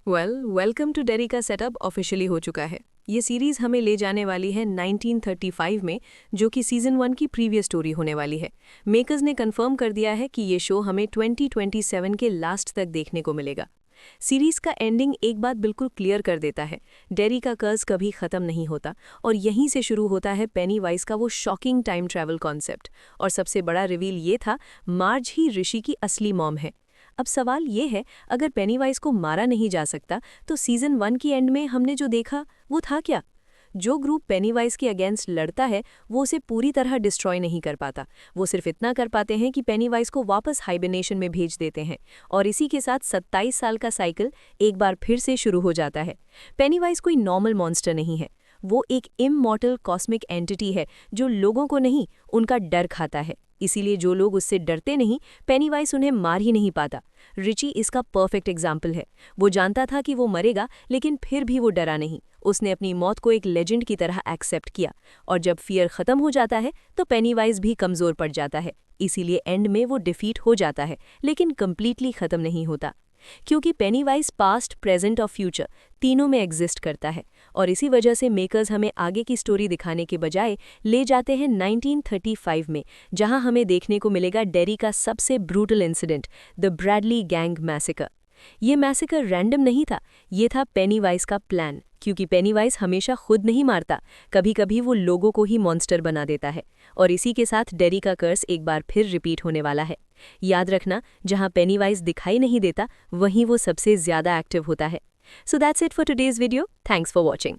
Welcome to dairy का setup officially हो चुका है। ये सीरीज़ हमें ले जाने वाली है 1935 में, जो कि सीज़न 1 की प्रीवियस स्टोरी होने वाली है। मेकर्स ने कंफर्म कर दिया है कि ये शो हमें 2027 के लास्ट तक देखने को मिलेगा। सीरीज़ का एंडिंग एक बात बिल्कुल क्लियर कर देता है, डेरी का कर्ज कभी ख़त्म नहीं होता और यहीं से शुरू होता है पेनीवाइज का वो शॉकिंग टाइम ट्रैवल कॉन्सेप्ट। और सबसे बड़ा रिवील ये था, मार्ज ही ऋषि की असली मॉम है। अब सवाल ये है, अगर पेनीवाइज को मारा नहीं जा सकता तो सीज़न 1 की एंड में हमने जो देखा वो था क्या? जो ग्रुप पेनीवाइज के अगेंस्ट लड़ता है वो उसे पूरी तरह डिस्ट्रॉय नहीं कर पाता। वो सिर्फ इतना कर पाते हैं कि पेनीवाइज को वापस हाइबरनेशन में भेज देते हैं और इसी के साथ 27 साल का साइकिल एक बार फिर से शुरू हो जाता है। पेनीवाइज कोई नॉर्मल मॉन्स्टर नहीं है, वो एक इममॉर्टल कॉस्मिक एंटिटी है जो लोगों को नहीं, उनका डर खाता है। इसीलिए जो लोग उससे डरते नहीं, पेनीवाइज उन्हें मार ही नहीं पाता। रिची इसका परफेक्ट एग्जाम्पल है। वो जानता था कि वो मरेगा, लेकिन फिर भी वो डरा नहीं। उसने अपनी मौत को एक लेजेंड की तरह एक्सेप्ट किया और जब फियर खत्म हो जाता है तो पेनीवाइज भी कमज़ोर पड़ जाता है। इसीलिए एंड में वो डिफीट हो जाता है, लेकिन कंप्लीटली ख़त्म नहीं होता, क्योंकि पेनीवाइज पास्ट, प्रेजेंट और फ्यूचर तीनों में एग्जिस्ट करता है। और इसी वजह से मेकर्स हमें आगे की स्टोरी दिखाने के बजाय ले जाते हैं 1935 में, जहां हमें देखने को मिलेगा डेरी का सबसे brutal incident, the Bradley gang massacre. ये मैसेकर रैंडम नहीं था, ये था पेनीवाइज का प्लान, क्योंकि पेनीवाइज हमेशा खुद नहीं मारता, कभी कभी वो लोगों को ही मॉन्स्टर बना देता है। और इसी के साथ डेरी का कर्स एक बार फिर रिपीट होने वाला है। याद रखना, जहां पेनीवाइज दिखाई नहीं देता वहीं वो सबसे ज्यादा एक्टिव होता है। So that's it for today's video. Thanks for watching.